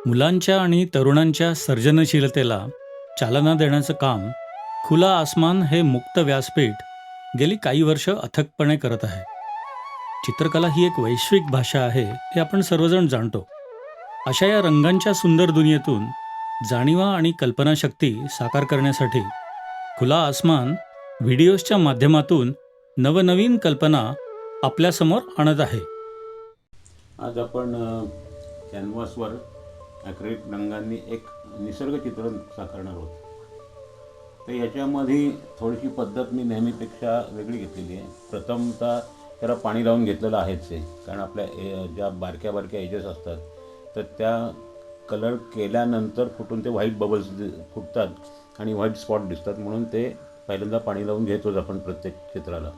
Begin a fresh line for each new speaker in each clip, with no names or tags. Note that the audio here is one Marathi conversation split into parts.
मुलांच्या आणि तरुणांच्या सर्जनशीलतेला चालना देण्याचं काम खुला आसमान हे मुक्त व्यासपीठ गेली काही वर्ष अथकपणे करत आहे. चित्रकला ही एक वैश्विक भाषा आहे हे आपण सर्वजण जाणतो. अशा या रंगांच्या सुंदर दुनियेतून जाणीवा आणि कल्पनाशक्ती साकार करण्यासाठी खुला आसमान व्हिडिओजच्या माध्यमातून नवनवीन कल्पना आपल्यासमोर आणत आहे.
आज आपण कॅनव्हासवर ॲक्रिलिक रंगांनी एक निसर्ग चित्र साकारणार आहोत. तर याच्यामध्ये थोडीशी पद्धत मी नेहमीपेक्षा वेगळी घेतलेली आहे. प्रथमतः त्याला पाणी लावून घेतलेलं आहेच आहे, कारण आपल्या ज्या बारक्या बारक्या एजेस असतात तर त्या कलर केल्यानंतर फुटून ते व्हाईट बबल्स फुटतात आणि व्हाईट स्पॉट दिसतात, म्हणून ते पहिल्यांदा पाणी लावून घेतोच आपण प्रत्येक चित्राला.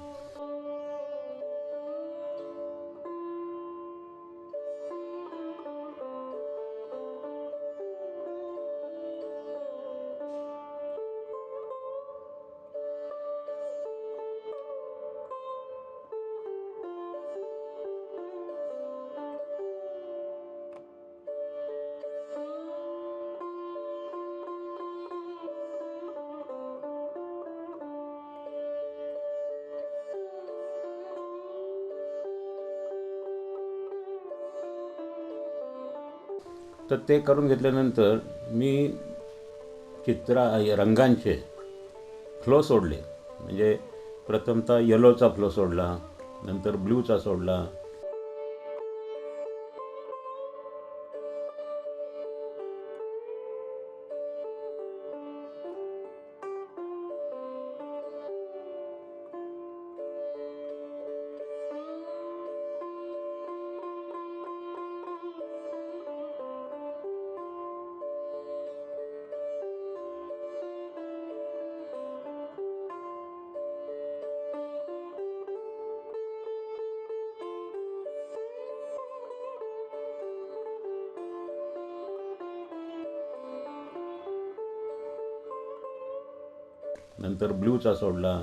तर ते करून घेतल्यानंतर मी रंगांचे फ्लो सोडले. म्हणजे प्रथमतः येलोचा फ्लो सोडला, नंतर ब्ल्यूचा सोडला, नंतर ब्ल्यूचा सोडला,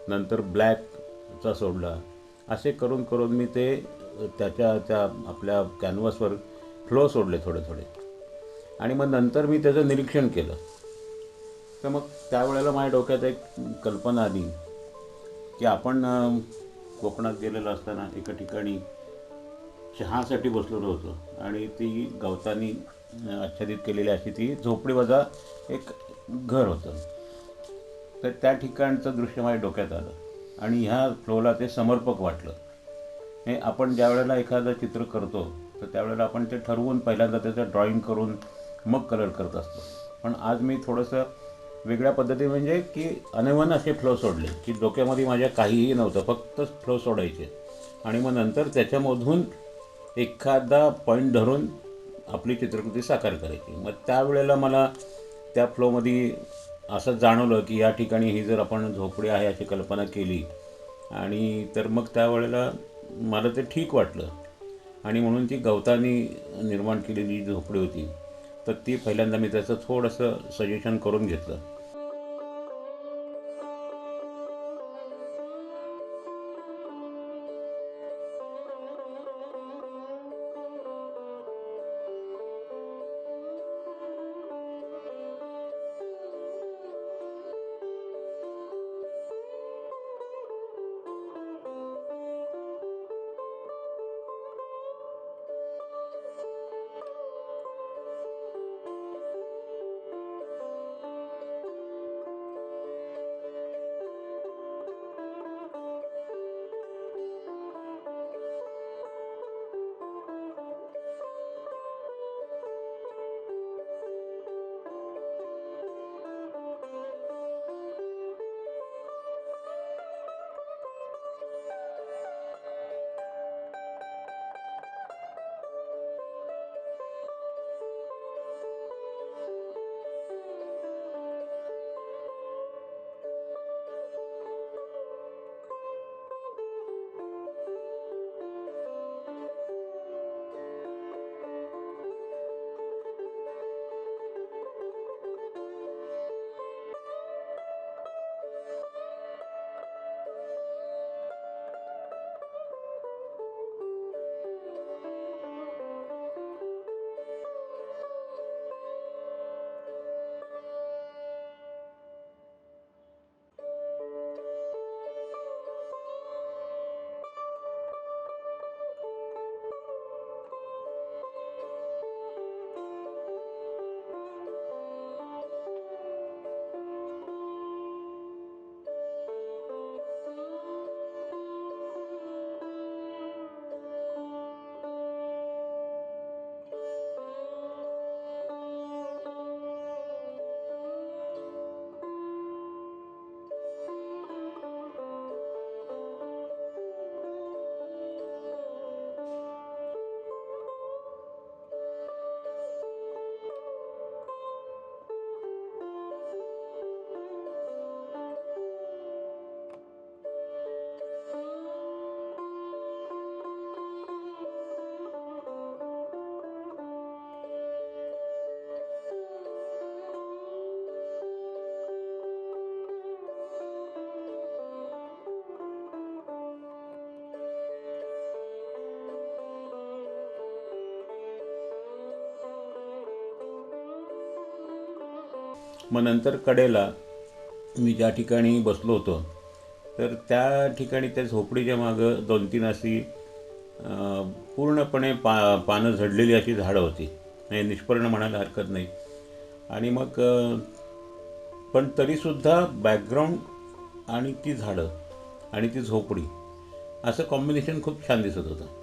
नंतर ब्लॅकचा सोडला. असे करून करून मी ते त्या आपल्या कॅनव्हासवर फ्लो सोडले थोडे थोडे. आणि मग नंतर मी त्याचं निरीक्षण केलं. तर मग त्यावेळेला माझ्या डोक्यात एक कल्पना आली की आपण कोकणात गेलेलो असताना एका ठिकाणी चहासाठी बसलेलो होतो आणि ती गवतानी आच्छादित केलेली अशी ती झोपडीवजा एक घर होतं. तर त्या ठिकाणचं दृश्य माझ्या डोक्यात आलं आणि ह्या फ्लोला ते समर्पक वाटलं. हे आपण ज्या वेळेला एखादं चित्र करतो तर त्यावेळेला आपण ते ठरवून पहिल्यांदा त्याचं ड्रॉईंग करून मग कलर करत असतो. पण आज मी थोडंसं वेगळ्या पद्धती म्हणजे की अनवन असे फ्लो सोडले की डोक्यामध्ये माझ्या काहीही नव्हतं, फक्त फ्लो सोडायचे आणि मग नंतर त्याच्यामधून एखादा पॉईंट धरून आपली चित्रकृती साकार करायची. मग त्यावेळेला मला त्या फ्लोमध्ये असं जाणवलं की या ठिकाणी ही जर आपण झोपडी आहे अशी कल्पना केली आणि तर मग त्यावेळेला मला ते ठीक वाटलं. आणि म्हणून ती गवतानी निर्माण केलेली जी झोपडी होती, तर ती पहिल्यांदा मी त्याचं थोडंसं सजेशन करून घेतलं. मग नंतर कडेला मी ज्या ठिकाणी बसलो होतो, तर त्या ठिकाणी त्या झोपडीच्या मागं 2-3 अशी पूर्णपणे पानं झडलेली अशी झाडं होती. म्हणजे निष्पर्ण म्हणायला हरकत नाही. आणि मग पण तरीसुद्धा बॅकग्राऊंड आणि ती झाडं आणि ती झोपडी असं कॉम्बिनेशन खूप छान दिसत होतं.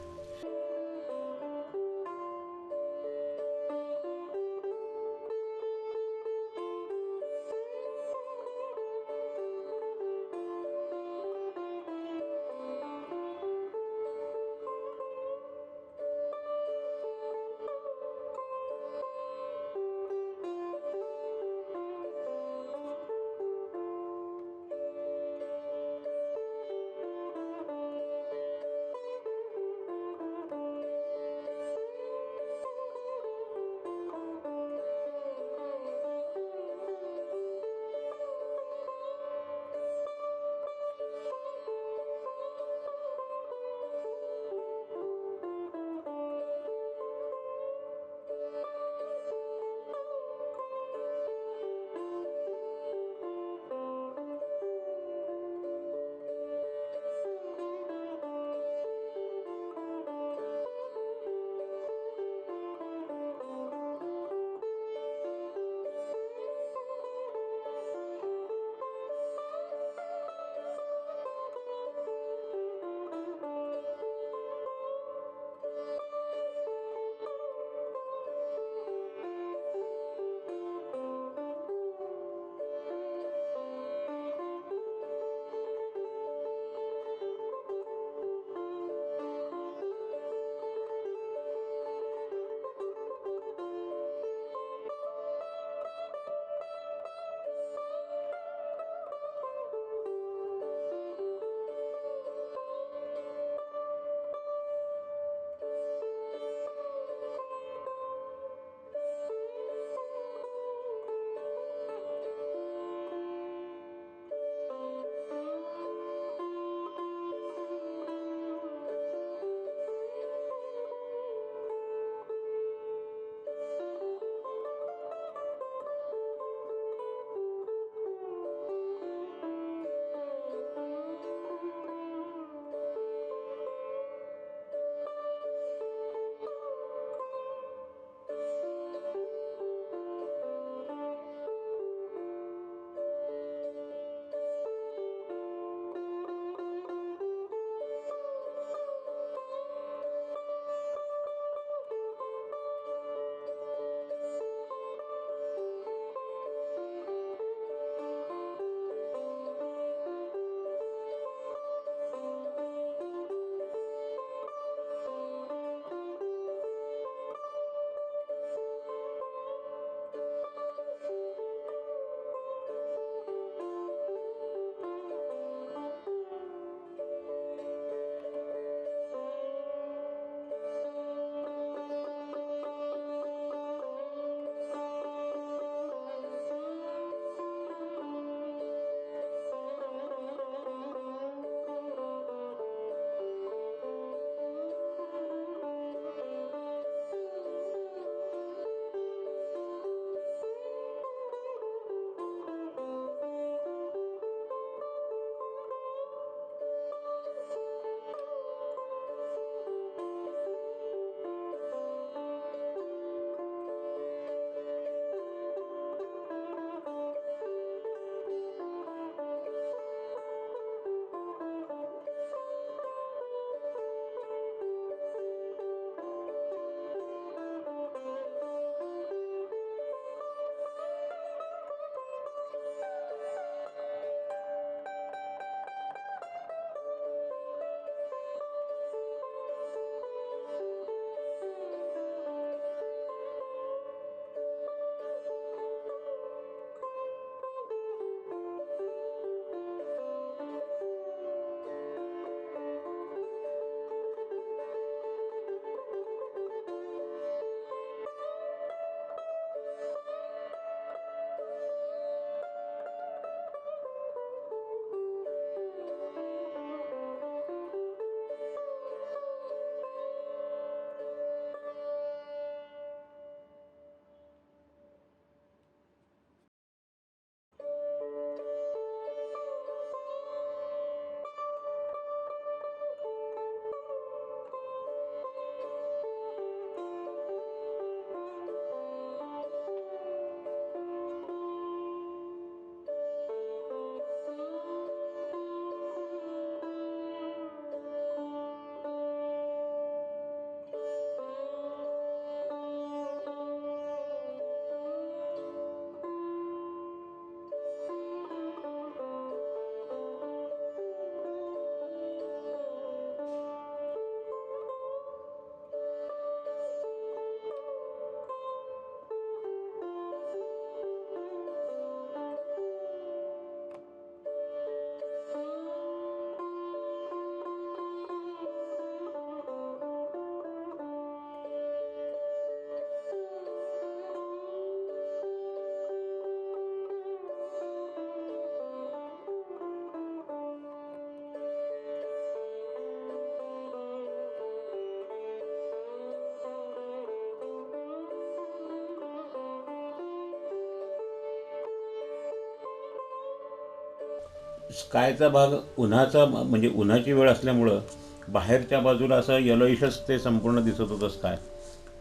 स्कायचा भाग उन्हाचा म्हणजे उन्हाची वेळ असल्यामुळं बाहेरच्या बाजूला असं येलोइशच ते संपूर्ण दिसत होतं स्काय.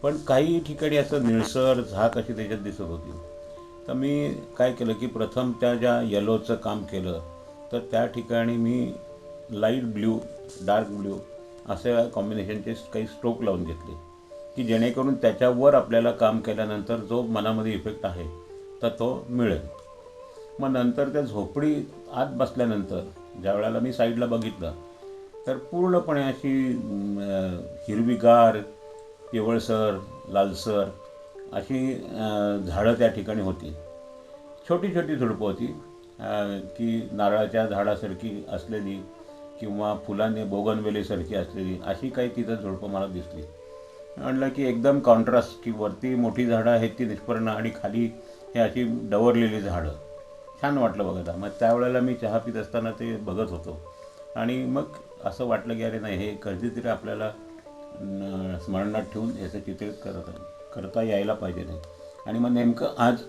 पण काही ठिकाणी असं निळसर झाक अशी त्याच्यात दिसत होती. तर मी काय केलं की प्रथम त्या ज्या येलोचं काम केलं, तर त्या ठिकाणी मी लाईट ब्ल्यू, डार्क ब्ल्यू असे कॉम्बिनेशनचे काही स्ट्रोक लावून घेतले की जेणेकरून त्याच्यावर आपल्याला काम केल्यानंतर जो मनामध्ये इफेक्ट आहे तर तो मिळेल. मग नंतर त्या झोपडी आत बसल्यानंतर ज्या वेळेला मी साईडला बघितलं, तर पूर्णपणे अशी हिरवीगार, पिवळसर, लालसर अशी झाडं त्या ठिकाणी होती. छोटी छोटी झुडपं होती, की नारळाच्या झाडासारखी असलेली किंवा फुलाने बोगनवेलीसारखी असलेली अशी काही तिथं झुडपं मला दिसली. म्हणलं की एकदम कॉन्ट्रास्ट की वरती मोठी झाडं आहेत ती निष्पर्ण आणि खाली हे अशी डवरलेली झाडं. छान वाटलं बघायला. मग त्यावेळेला मी चहा पित असताना ते बघत होतो आणि मग असं वाटलं की अरे नाही, हे कधीतरी आपल्याला स्मरणात ठेवून याचं चित्रित करता यायला पाहिजे नाही. आणि मग नेमकं आज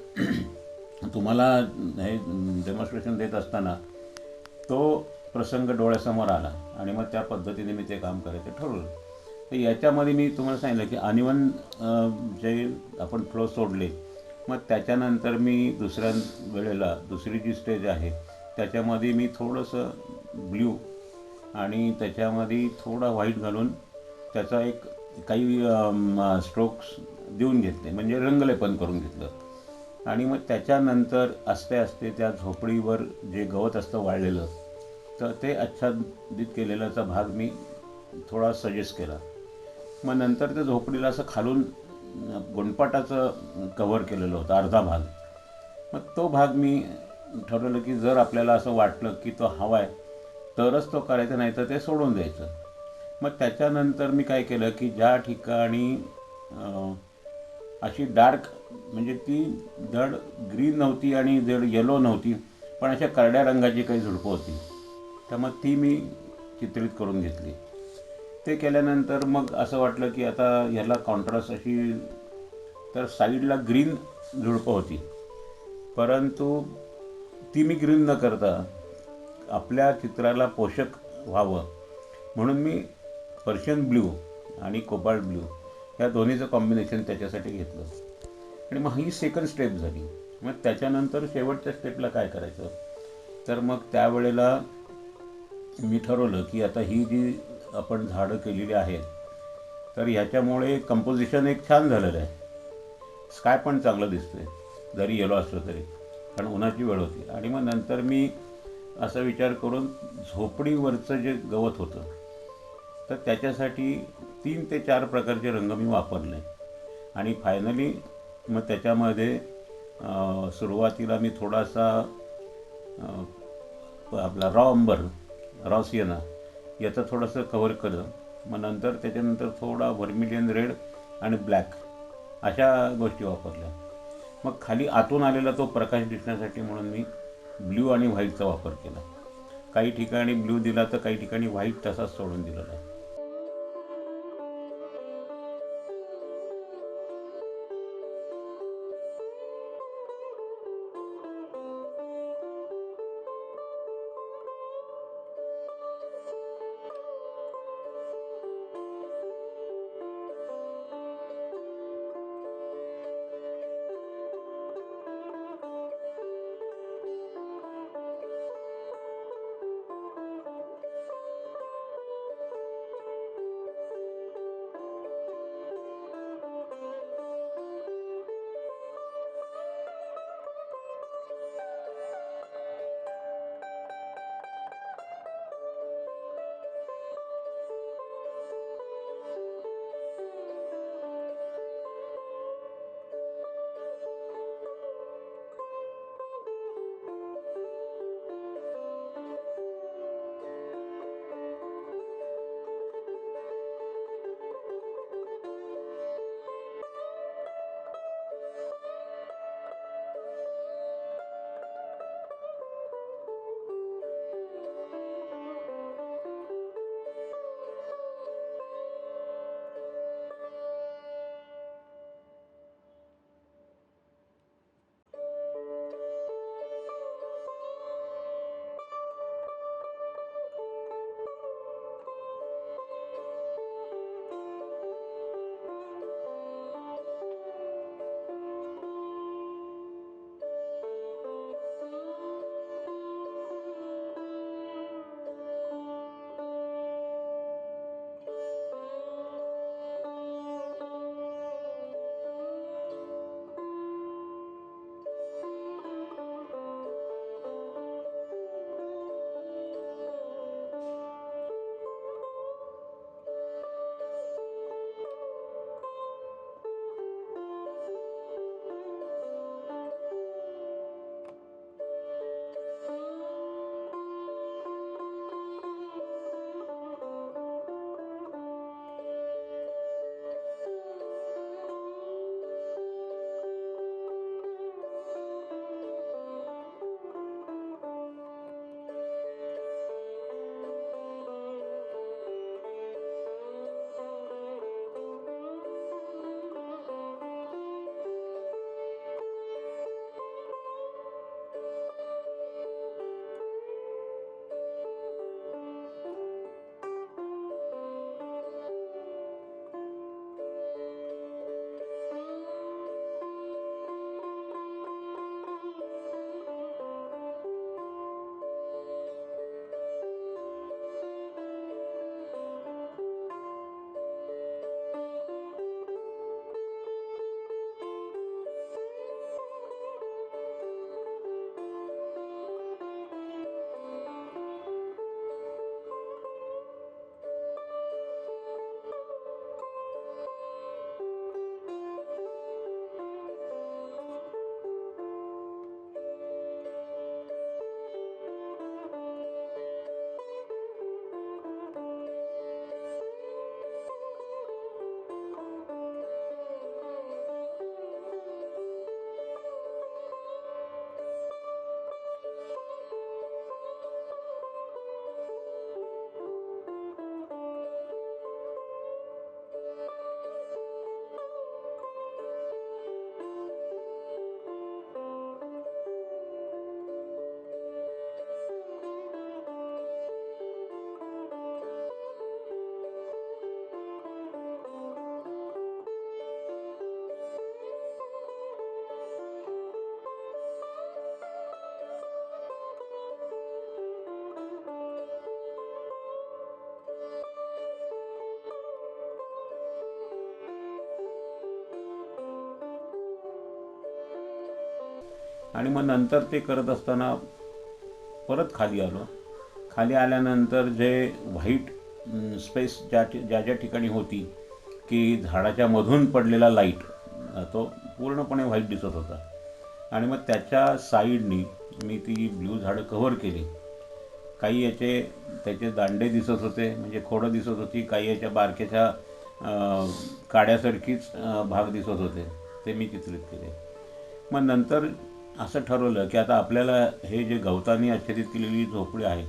तुम्हाला हे डेमॉन्स्ट्रेशन देत असताना तो प्रसंग डोळ्यासमोर आला आणि मग त्या पद्धतीने मी ते काम करायचं ठरवलं. तर याच्यामध्ये मी तुम्हाला सांगितलं की अनिवन जे आपण फ्लो सोडले, मग त्याच्यानंतर मी दुसऱ्या वेळेला दुसरी जी स्टेज आहे त्याच्यामध्ये मी थोडंसं ब्ल्यू आणि त्याच्यामध्ये थोडा व्हाईट घालून त्याचा एक काही स्ट्रोक्स देऊन घेतले, म्हणजे रंगलेपन करून घेतलं. आणि मग त्याच्यानंतर आस्ते आस्ते त्या झोपडीवर जे गवत असतं वाळलेलं, तर ते आच्छादित केलेलाचा भाग मी थोडा सजेस्ट केला. मग नंतर त्या झोपडीला असं खालून गोंडपाटाचं कव्हर केलेलं होतं अर्धा भाग. मग तो भाग मी ठरवलं की जर आपल्याला असं वाटलं की तो हवा आहे तरच तो करायचा, नाही तर ते सोडून द्यायचं. मग त्याच्यानंतर मी काय केलं की ज्या ठिकाणी अशी डार्क म्हणजे ती धड ग्रीन नव्हती आणि धड येलो नव्हती, पण अशा करड्या रंगाची काही झुडपं होती, तर मग ती मी चित्रित करून घेतली. ते केल्यानंतर मग असं वाटलं की आता ह्याला कॉन्ट्रास्ट अशी, तर साईडला ग्रीन झुडपं होती, परंतु ती मी ग्रीन न करता आपल्या चित्राला पोषक व्हावं म्हणून मी पर्शियन ब्ल्यू आणि कोबाल्ट ब्ल्यू या दोन्हीचं कॉम्बिनेशन त्याच्यासाठी घेतलं. आणि मग ही सेकंड स्टेप झाली. मग त्याच्यानंतर शेवटच्या स्टेपला काय करायचं, तर मग त्यावेळेला मी ठरवलं की आता ही जी आपण झाडं केलेली आहेत, तर ह्याच्यामुळे कंपोजिशन एक छान झालेलं आहे. स्काय पण चांगलं दिसतंय जरी येलो असलं तरी, कारण उन्हाची वेळ होती. आणि मग नंतर मी असा विचार करून झोपडीवरचं जे गवत होतं, तर त्याच्यासाठी 3 ते 4 प्रकारचे रंग मी वापरले. आणि फायनली मग त्याच्यामध्ये सुरुवातीला मी थोडासा आपला रॉ अंबर, रॉ सिएना याचं थोडंसं कव्हर केलं. मग नंतर त्याच्यानंतर थोडा व्हर्मिलियन रेड आणि ब्लॅक अशा गोष्टी वापरल्या. मग खाली आतून आलेला तो प्रकाश दिसण्यासाठी म्हणून मी ब्ल्यू आणि व्हाईटचा वापर केला. काही ठिकाणी ब्ल्यू दिला तर काही ठिकाणी व्हाईट तसाच सोडून दिलेला आहे. आणि मग नंतर ते करत असताना परत खाली आलो. खाली आल्यानंतर जे व्हाईट स्पेस ज्या ज्या ठिकाणी होती की झाडाच्या मधून पडलेला लाईट तो पूर्णपणे व्हाईट दिसत होता. आणि मग त्याच्या साईडनी मी ती ब्ल्यू झाडं कव्हर केली. काही याचे त्याचे दांडे दिसत होते, म्हणजे खोडं दिसत होती, काही याच्या बारक्याच्या काड्यासारखीच भाग दिसत होते, ते मी चित्रित केले. मग नंतर असं ठरवलं की आता आपल्याला हे जे गवतानी आच्छादित केलेली झोपडी आहे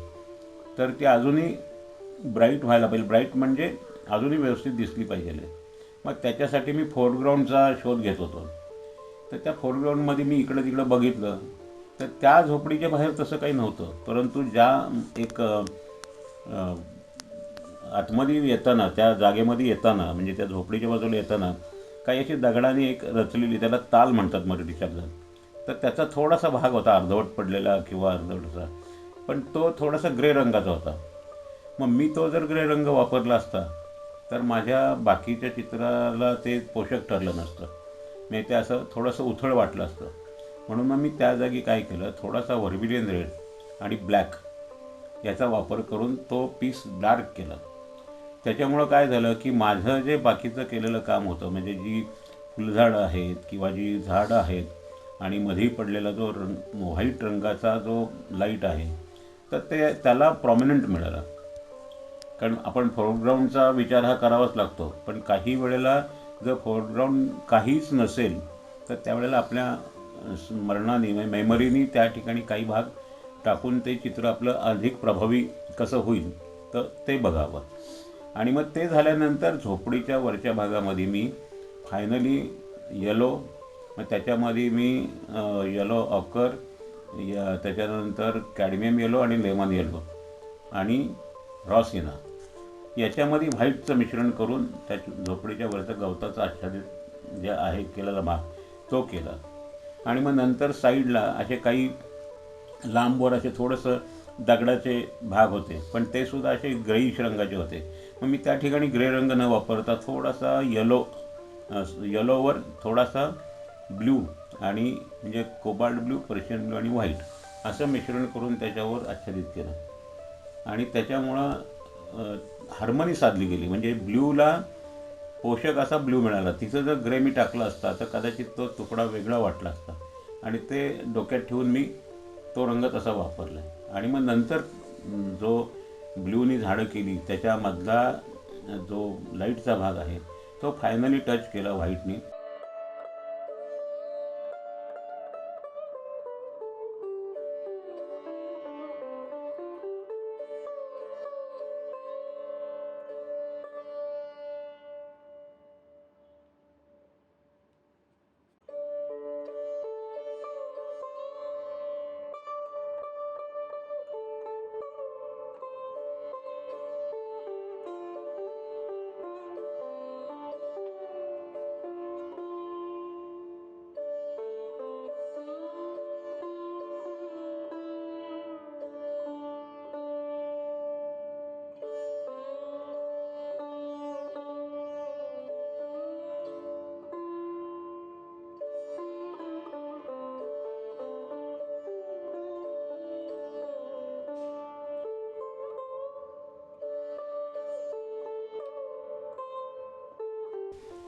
तर ती अजूनही ब्राईट व्हायला पाहिजे. ब्राईट म्हणजे अजूनही व्यवस्थित दिसली पाहिजे. मग त्याच्यासाठी मी फोरग्राऊंडचा शोध घेत होतो. तर त्या फोरग्राऊंडमध्ये मी इकडं तिकडं बघितलं तर त्या झोपडीच्या बाहेर तसं काही नव्हतं. परंतु ज्या एक आतमध्ये येताना, त्या जागेमध्ये येताना, म्हणजे त्या झोपडीच्या बाजूला येताना काही अशी दगडाने एक रचलेली, त्याला ताल म्हणतात मराठी शब्दात, तर त्याचा थोडासा भाग होता अर्धवट पडलेला किंवा अर्धवटचा, पण तो थोडासा ग्रे रंगाचा होता. मग मी तो जर ग्रे रंग वापरला असता तर माझ्या बाकीच्या चित्राला ते पोषक ठरलं नसतं. मी ते असं थोडंसं उथळ वाटलं असतं. म्हणून मग मी त्या जागी काय केलं, थोडासा व्हर्मिलियन रेड आणि ब्लॅक याचा वापर करून तो पीस डार्क केला. त्याच्यामुळं काय झालं की माझं जे बाकीचं केलेलं काम होतं, म्हणजे जी फुलझाडं आहेत किंवा जी झाडं आहेत आणि मध्ये पडलेला जो व्हाईट रंगाचा जो लाईट आहे तर त्याला प्रॉमिनंट मिळाला. कारण आपण फोरग्राऊंडचा विचार हा करावाच लागतो, पण काही वेळेला जर फोरग्राऊंड काहीच नसेल तर त्यावेळेला आपल्या स्मरणाने, मेमरीनी त्या ठिकाणी काही भाग टाकून ते चित्र आपलं अधिक प्रभावी कसं होईल तर ते बघावं. आणि मग ते झाल्यानंतर झोपडीच्या वरच्या भागामध्ये मी फायनली येलो, मग त्याच्यामध्ये मी येलो ऑकर, त्याच्यानंतर कॅडमियम येलो आणि लेमन येलो आणि रॉसिना याच्यामध्ये व्हाईटचं मिश्रण करून त्या झोपडीच्या वरचा गवताचा आच्छादित जे आहे केलेला भाग तो केला. आणि मग नंतर साईडला असे काही लांबवर असे थोडंसं दगडाचे भाग होते, पण ते सुद्धा असे ग्रेइश रंगाचे होते. मग मी त्या ठिकाणी ग्रे रंग न वापरता थोडासा येलोवर थोडासा ब्ल्यू आणि म्हणजे कोबाल्ट ब्ल्यू, पर्शियन ब्ल्यू आणि व्हाईट असं मिश्रण करून त्याच्यावर आच्छादित केलं. आणि त्याच्यामुळं हार्मनी साधली गेली. म्हणजे ब्ल्यूला पोषक असा ब्ल्यू मिळाला. तिचं जर ग्रे मी टाकला असता तर कदाचित तो तुकडा वेगळा वाटला असता. आणि ते डोक्यात ठेवून मी तो रंग तसा वापरला. आणि मग नंतर जो ब्ल्यूनी झाडं केली त्याच्यामधला जो लाईटचा भाग आहे तो फायनली टच केला व्हाईटनी.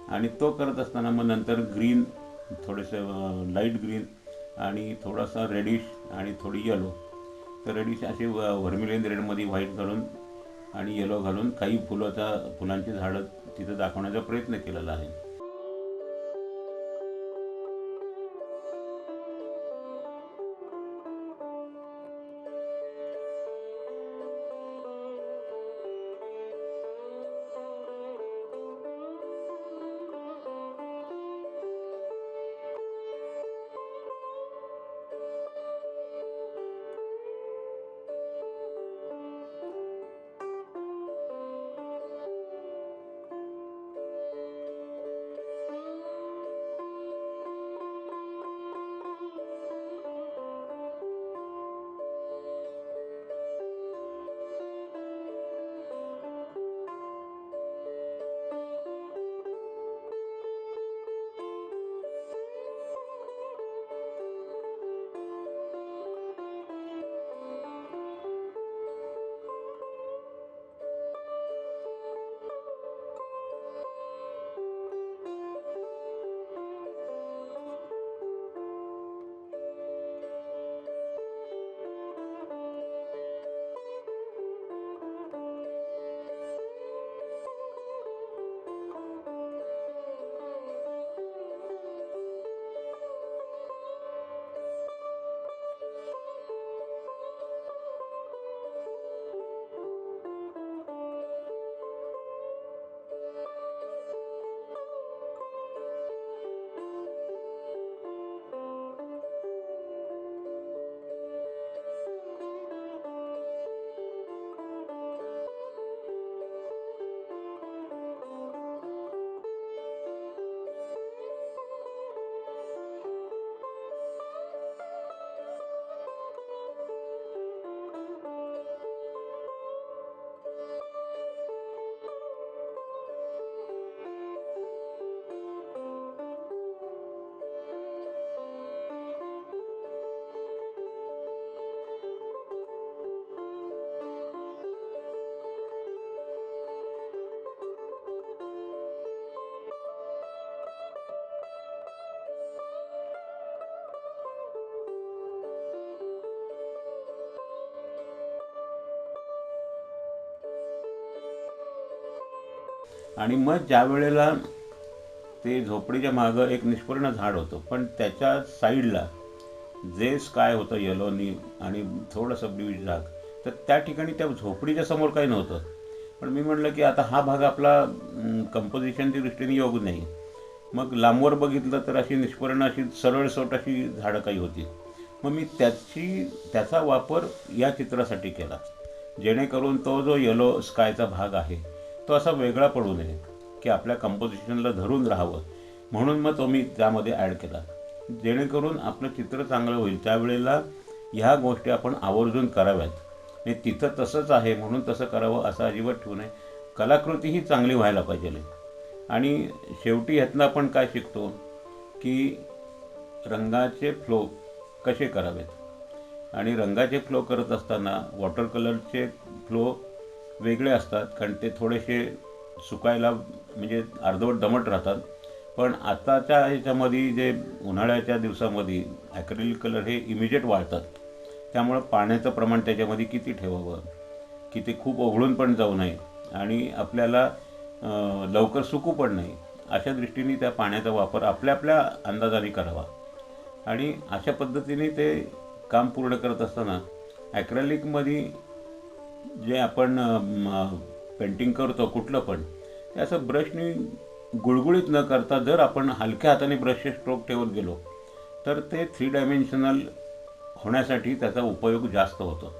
आणि तो करत असताना मग नंतर ग्रीन, थोडेसे लाईट ग्रीन आणि थोडासा रेडिश आणि थोडी येलो, तर रेडिश असे व्हर्मिलियन रेडमध्ये व्हाईट घालून आणि येलो घालून काही फुलांची झाडं तिथं दाखवण्याचा प्रयत्न केलेला आहे. आणि मग ज्या वेळेला ते झोपडीच्या मागं एक निष्पर्ण झाड होतं, पण त्याच्या साईडला जे स्काय होतं येलोनी आणि थोडंसं ब्ल्यूइश डार्क, तर त्या ठिकाणी त्या झोपडीच्या समोर काही नव्हतं. पण मी म्हटलं की आता हा भाग आपला कंपोजिशनच्या दृष्टीने योग्य नाही. मग लांबवर बघितलं तर अशी निष्पर्ण अशी सरळसोट अशी झाडं काही होती. मग मी त्याचा वापर या चित्रासाठी केला, जेणेकरून तो जो येलो स्कायचा भाग आहे तो असा वेगळा पडू नये, की आपल्या कंपोजिशनला धरून राहावं. म्हणून मग तो मी त्यामध्ये ॲड केला, जेणेकरून आपलं चित्र चांगलं होईल. त्यावेळेला ह्या गोष्टी आपण आवर्जून कराव्यात. हे तिथं तसंच आहे म्हणून तसं करावं असं अजिबात ठेवू नये. कलाकृती ही चांगली व्हायला पाहिजे. आणि शेवटी ह्यातनं आपण काय शिकतो की रंगाचे फ्लो कसे करावेत. आणि रंगाचे फ्लो करत असताना वॉटर कलरचे फ्लो वेगळे असतात, कारण ते थोडेसे सुकायला म्हणजे अर्धवट दमट राहतात. पण आताच्या ह्याच्यामध्ये जे उन्हाळ्याच्या दिवसामध्ये ॲक्रेलिक कलर हे इमिजिएट वाळतात, त्यामुळं पाण्याचं प्रमाण त्याच्यामध्ये किती ठेवावं, की ते खूप ओघळून पण जाऊ नये आणि आपल्याला लवकर सुकू पण नाही, अशा दृष्टीने त्या पाण्याचा वापर आपल्या आपल्या अंदाजाने करावा. आणि अशा पद्धतीने ते काम पूर्ण करत असताना ॲक्रेलिकमध्ये जे आपण पेंटिंग करतो कुठलं पण, ते असं ब्रशनी गुळगुळीत न करता जर आपण हलक्या हाताने ब्रशचे स्ट्रोक ठेवत गेलो तर ते 3 डायमेन्शनल होण्यासाठी त्याचा उपयोग जास्त होतो.